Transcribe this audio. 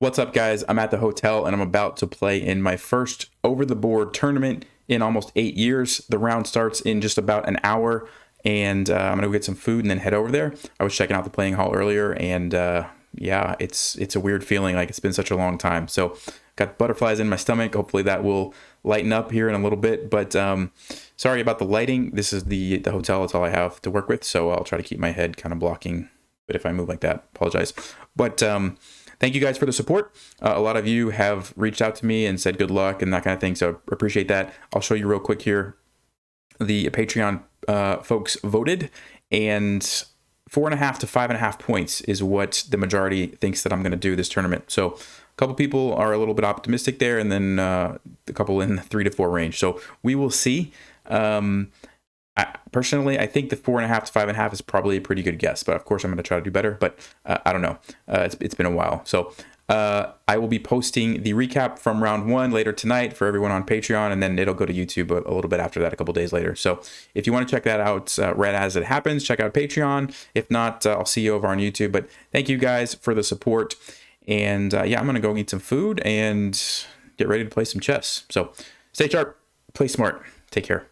What's up, guys? I'm at the hotel and I'm about to play in my first over-the-board tournament in almost 8 years. The round starts in just about an hour, and I'm gonna go get some food and then head over there. I was checking out the playing hall earlier, and yeah, it's a weird feeling. Like, it's been such a long time. So got butterflies in my stomach. Hopefully that will lighten up here in a little bit. But sorry about the lighting. This is the hotel. That's all I have to work with. So I'll try to keep my head kind of blocking. But if I move like that, apologize. But thank you guys for the support. A lot of you have reached out to me and said good luck and that kind of thing, so appreciate that. I'll show you real quick here. The Patreon folks voted, and 4.5 to 5.5 points is what the majority thinks that I'm going to do this tournament. So a couple people are a little bit optimistic there, and then a couple in the 3 to 4 range. So we will see. Personally, I think the 4.5 to 5.5 is probably a pretty good guess, but of course I'm going to try to do better. But I don't know. It's been a while, so I will be posting the recap from round 1 later tonight for everyone on Patreon, and then it'll go to YouTube a little bit after that, a couple days later. So if you want to check that out right as it happens, check out Patreon. If not, I'll see you over on YouTube. But thank you guys for the support, and yeah, I'm going to go eat some food and get ready to play some chess. So stay sharp, play smart, take care.